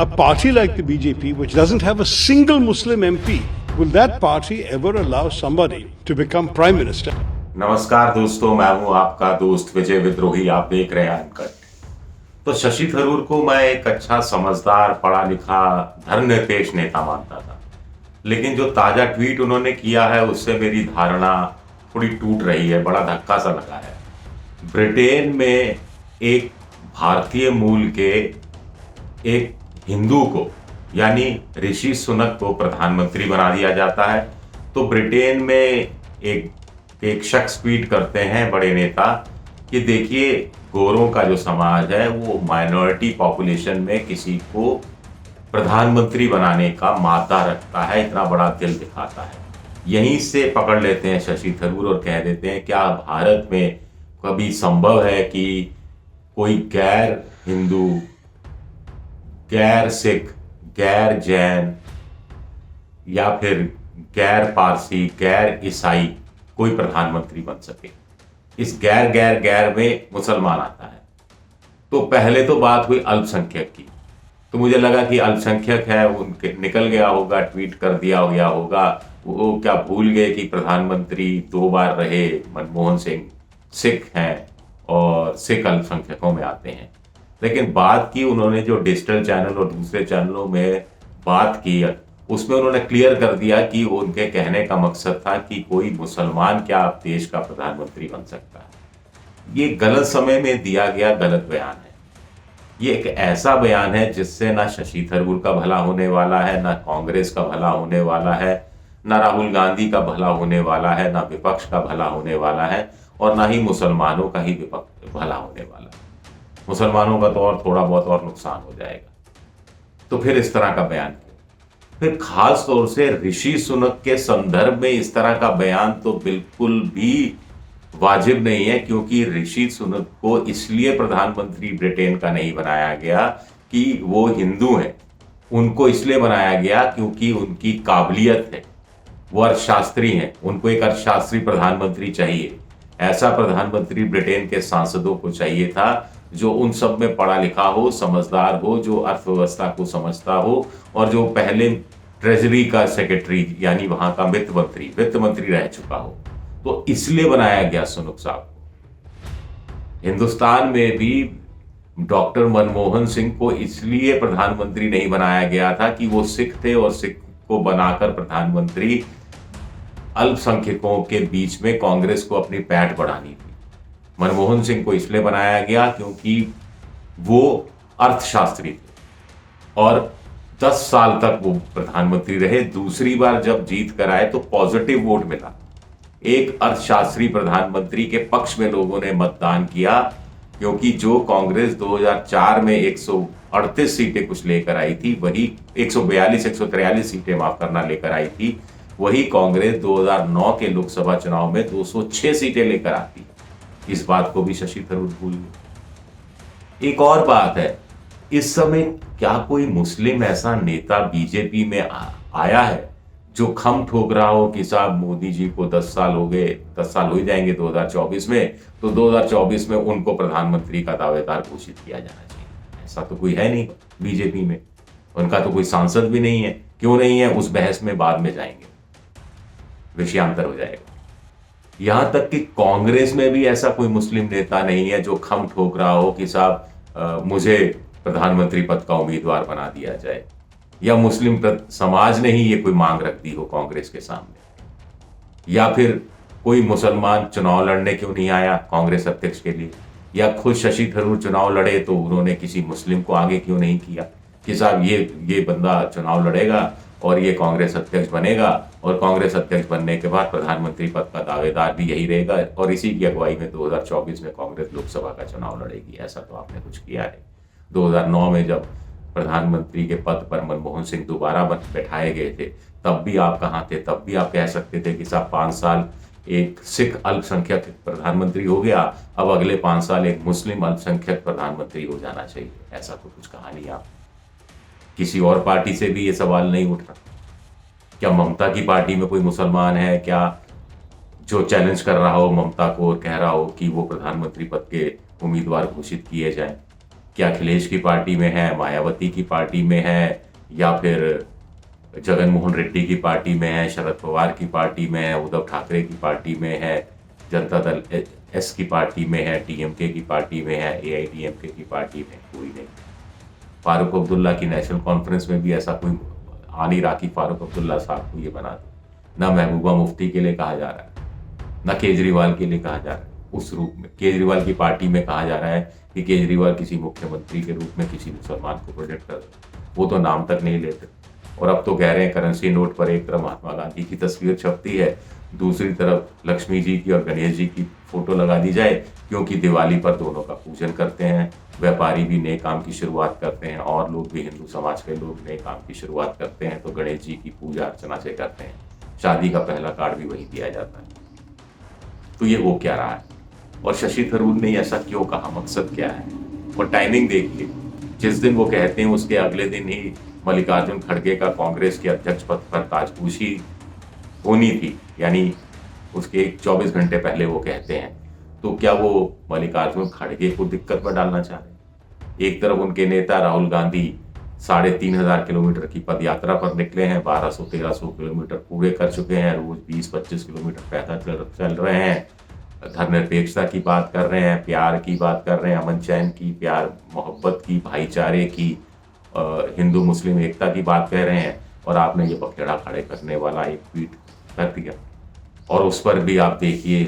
A party like the BJP, which doesn't have a single Muslim MP, will that party ever allow somebody to become prime minister? नमस्कार दोस्तों, मैं हूं आपका दोस्त विजय विद्रोही। आप देख रहे हैं अनकट। तो शशि थरूर को मैं एक अच्छा, समझदार, पढ़ा लिखा, धर्मनिरपेक्ष नेता मानता था, लेकिन जो ताजा ट्वीट उन्होंने किया है उससे मेरी धारणा थोड़ी टूट रही है। बड़ा धक्का सा लगा है। ब्रिटेन में एक भारतीय मूल के एक हिंदू को, यानी ऋषि सुनक को प्रधानमंत्री बना दिया जाता है। तो ब्रिटेन में एक शख्स ट्वीट करते हैं, बड़े नेता, कि देखिए गोरों का जो समाज है वो माइनॉरिटी पॉपुलेशन में किसी को प्रधानमंत्री बनाने का मादा रखता है, इतना बड़ा दिल दिखाता है। यहीं से पकड़ लेते हैं शशि थरूर और कह देते हैं, क्या भारत में कभी संभव है कि कोई गैर हिंदू, गैर सिख, गैर जैन या फिर गैर पारसी, गैर ईसाई कोई प्रधानमंत्री बन सके? इस गैर गैर गैर में मुसलमान आता है। तो पहले तो बात हुई अल्पसंख्यक की, तो मुझे लगा कि अल्पसंख्यक है, उनके निकल गया होगा, ट्वीट कर दिया गया होगा। वो क्या भूल गए कि प्रधानमंत्री 2 बार रहे मनमोहन सिंह, सिख हैं और सिख अल्पसंख्यकों में आते हैं। लेकिन बात की उन्होंने जो डिजिटल चैनल और दूसरे चैनलों में बात की, उसमें उन्होंने क्लियर कर दिया कि उनके कहने का मकसद था कि कोई मुसलमान क्या देश का प्रधानमंत्री बन सकता है। ये गलत समय में दिया गया गलत बयान है। ये एक ऐसा बयान है जिससे ना शशि थरूर का भला होने वाला है, ना कांग्रेस का भला होने वाला है, ना राहुल गांधी का भला होने वाला है, ना विपक्ष का भला होने वाला है, और ना ही मुसलमानों का ही भला होने वाला है। मुसलमानों का तो और थोड़ा बहुत और नुकसान हो जाएगा। तो फिर इस तरह का बयान, फिर खास तौर से ऋषि सुनक के संदर्भ में इस तरह का बयान तो बिल्कुल भी वाजिब नहीं है, क्योंकि ऋषि सुनक को इसलिए प्रधानमंत्री ब्रिटेन का नहीं बनाया गया कि वो हिंदू हैं। उनको इसलिए बनाया गया क्योंकि उनकी काबिलियत है, वो अर्थशास्त्री हैं। उनको एक अर्थशास्त्री प्रधानमंत्री चाहिए। ऐसा प्रधानमंत्री ब्रिटेन के सांसदों को चाहिए था जो उन सब में पढ़ा लिखा हो, समझदार हो, जो अर्थव्यवस्था को समझता हो, और जो पहले ट्रेजरी का सेक्रेटरी यानी वहां का वित्त मंत्री रह चुका हो। तो इसलिए बनाया गया सुनक साहब को। हिंदुस्तान में भी डॉक्टर मनमोहन सिंह को इसलिए प्रधानमंत्री नहीं बनाया गया था कि वो सिख थे, और सिख को बनाकर प्रधानमंत्री अल्पसंख्यकों के बीच में कांग्रेस को अपनी पैठ बढ़ानी थी। मनमोहन सिंह को इसलिए बनाया गया क्योंकि वो अर्थशास्त्री थे और 10 साल तक वो प्रधानमंत्री रहे। दूसरी बार जब जीत कर आए तो पॉजिटिव वोट मिला। एक अर्थशास्त्री प्रधानमंत्री के पक्ष में लोगों ने मतदान किया, क्योंकि जो कांग्रेस 2004 में 138 सीटें कुछ लेकर आई थी, वही 143 सीटें माफ करना लेकर आई थी, वही कांग्रेस 2009 के लोकसभा चुनाव में 206 सीटें लेकर आती। इस बात को भी शशि थरूर भूल गए। एक और बात है, इस समय क्या कोई मुस्लिम ऐसा नेता बीजेपी में आया है जो खम ठोक रहा हो कि साहब मोदी जी को 10 साल हो गए, 10 साल हो ही जाएंगे 2024 में, तो 2024 में उनको प्रधानमंत्री का दावेदार घोषित किया जाना चाहिए? ऐसा तो कोई है नहीं बीजेपी में। उनका तो कोई सांसद भी नहीं है। क्यों नहीं है, उस बहस में बाद में जाएंगे, विषयांतर हो जाएगा। यहां तक कि कांग्रेस में भी ऐसा कोई मुस्लिम नेता नहीं है जो खम ठोक रहा हो कि साहब मुझे प्रधानमंत्री पद का उम्मीदवार बना दिया जाए, या मुस्लिम समाज ने ही ये कोई मांग रख दी हो कांग्रेस के सामने, या फिर कोई मुसलमान चुनाव लड़ने क्यों नहीं आया कांग्रेस अध्यक्ष के लिए, या खुद शशि थरूर चुनाव लड़े तो उन्होंने किसी मुस्लिम को आगे क्यों नहीं किया कि साहब ये बंदा चुनाव लड़ेगा और ये कांग्रेस अध्यक्ष बनेगा, और कांग्रेस अध्यक्ष बनने के बाद प्रधानमंत्री पद का दावेदार भी यही रहेगा, और इसी की अगुवाई में 2024 में कांग्रेस लोकसभा का चुनाव लड़ेगी। ऐसा तो आपने कुछ किया है। 2009 में जब प्रधानमंत्री के पद पर मनमोहन सिंह दोबारा बैठाए गए थे, तब भी आप कहाँ थे? तब भी आप कह सकते थे कि साहब 5 साल एक सिख अल्पसंख्यक प्रधानमंत्री हो गया, अब अगले 5 साल एक मुस्लिम अल्पसंख्यक प्रधानमंत्री हो जाना चाहिए। ऐसा तो कुछ कहा नहीं आप। किसी और पार्टी से भी ये सवाल नहीं उठ रहा। क्या ममता की पार्टी में कोई मुसलमान है क्या जो चैलेंज कर रहा हो ममता को और कह रहा हो कि वो प्रधानमंत्री पद के उम्मीदवार घोषित किए जाएं? क्या अखिलेश की पार्टी में है, मायावती की पार्टी में है, या फिर जगन मोहन रेड्डी की पार्टी में है, शरद पवार की पार्टी में है, उद्धव ठाकरे की पार्टी में है, जनता दल एस की पार्टी में है, टीएमके की पार्टी में है, एआईडीएमके की पार्टी में, कोई नहीं। फारूक अब्दुल्ला की नेशनल कॉन्फ्रेंस में भी ऐसा कोई आ नहीं रहा कि फारूक अब्दुल्ला साहब को ये बना दे। ना महबूबा मुफ्ती के लिए कहा जा रहा है, ना केजरीवाल के लिए कहा जा रहा है उस रूप में। केजरीवाल की पार्टी में कहा जा रहा है कि केजरीवाल किसी मुख्यमंत्री के रूप में किसी मुसलमान को प्रोजेक्ट कर, वो तो नाम तक नहीं लेते। और अब तो कह रहे हैं करेंसी नोट पर एक तरफ महात्मा गांधी की तस्वीर छपती है, दूसरी तरफ लक्ष्मी जी की और गणेश जी की फोटो लगा दी जाए, क्योंकि दिवाली पर दोनों का पूजन करते हैं। व्यापारी भी नए काम की शुरुआत करते हैं और लोग भी, हिंदू समाज के लोग नए काम की शुरुआत करते हैं तो गणेश जी की पूजा अर्चना से करते हैं। शादी का पहला कार्ड भी वही दिया जाता है। तो ये वो क्या रहा है, और शशि थरूर ने ऐसा क्यों कहा, मकसद क्या है? और टाइमिंग देखिए, जिस दिन वो कहते हैं उसके अगले दिन ही मल्लिकार्जुन खड़गे का कांग्रेस के अध्यक्ष पद पर ताजपोशी होनी थी, यानी उसके 24 घंटे पहले वो कहते हैं। तो क्या वो मल्लिकार्जुन खड़गे को दिक्कत में डालना चाह रहे हैं? एक तरफ उनके नेता राहुल गांधी 3,500 किलोमीटर की पदयात्रा पर निकले हैं, 1200-1300 किलोमीटर पूरे कर चुके हैं, रोज 20-25 किलोमीटर पैदल चल रहे हैं, धर्मनिरपेक्षता की बात कर रहे हैं, प्यार की बात कर रहे हैं, अमन चैन की, प्यार मोहब्बत की, भाईचारे की, हिंदू मुस्लिम एकता की बात कह रहे हैं, और आपने ये बखेड़ा खड़े करने वाला एक ट्वीट कर दिया। और उस पर भी आप देखिए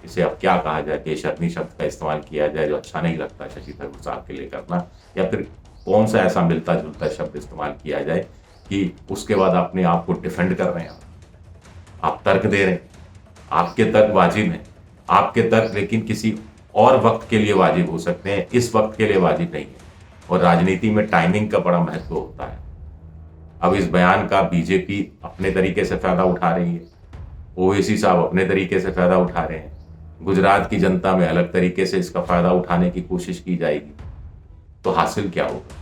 इसे अब क्या कहा जाए, बेशर्मी शब्द का इस्तेमाल किया जाए जो अच्छा नहीं लगता शशि थरूर साहब के लिए करना, या फिर कौन सा ऐसा मिलता जुलता शब्द इस्तेमाल किया जाए कि उसके बाद अपने आप को डिफेंड कर रहे हैं। आप तर्क दे रहे हैं, आपके तर्क वाजिब हैं, आपके तर्क लेकिन किसी और वक्त के लिए वाजिब हो सकते हैं, इस वक्त के लिए वाजिब नहीं है। और राजनीति में टाइमिंग का बड़ा महत्व होता है। अब इस बयान का बीजेपी अपने तरीके से फायदा उठा रही है, ओवैसी साहब अपने तरीके से फायदा उठा रहे हैं, गुजरात की जनता में अलग तरीके से इसका फायदा उठाने की कोशिश की जाएगी, तो हासिल क्या होगा?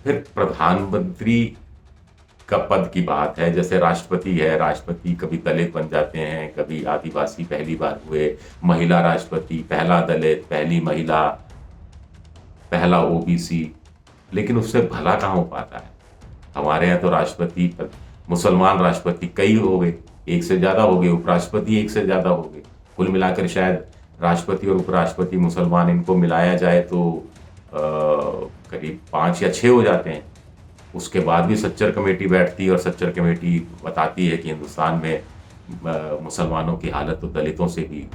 फिर प्रधानमंत्री का पद की बात है, जैसे राष्ट्रपति है, राष्ट्रपति कभी दलित बन जाते हैं, कभी आदिवासी पहली बार हुए, महिला राष्ट्रपति, पहला दलित, पहली महिला, पहला ओबीसी, लेकिन उससे भला कहाँ हो पाता है? हमारे यहाँ तो राष्ट्रपति, मुसलमान राष्ट्रपति कई हो गए, एक से ज्यादा हो गए, उपराष्ट्रपति एक से ज्यादा हो गए, कुल मिलाकर शायद राष्ट्रपति और उपराष्ट्रपति मुसलमान इनको मिलाया जाए तो करीब 5 या 6 हो जाते हैं। उसके बाद भी सच्चर कमेटी बैठती है और सच्चर कमेटी बताती है कि हिंदुस्तान में मुसलमानों की हालत तो दलितों से भी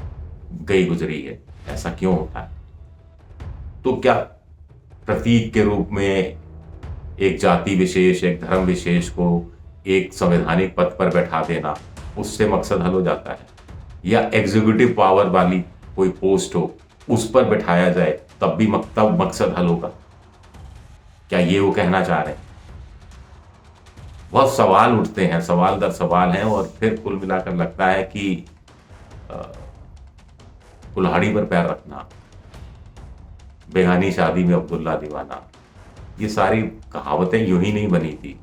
गई गुजरी है। ऐसा क्यों होता है? तो क्या प्रतीक के रूप में एक जाति विशेष, एक धर्म विशेष को एक संवैधानिक पद पर बैठा देना, उससे मकसद हल हो जाता है? या एग्जीक्यूटिव पावर वाली कोई पोस्ट हो, उस पर बैठाया जाए तब भी मकसद हल होगा? क्या ये वो कहना चाह रहे हैं? बहुत सवाल उठते हैं, सवाल दर सवाल हैं, और फिर कुल मिलाकर लगता है कि कुल्हाड़ी पर पैर रखना, बेगानी शादी में अब्दुल्ला दीवाना, ये सारी कहावतें यूं ही नहीं बनी थी।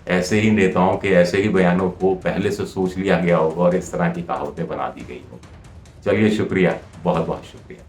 ऐसे ही नेताओं के ऐसे ही बयानों को पहले से सोच लिया गया होगा और इस तरह की कहावतें बना दी गई होगी। चलिए, शुक्रिया, बहुत बहुत शुक्रिया।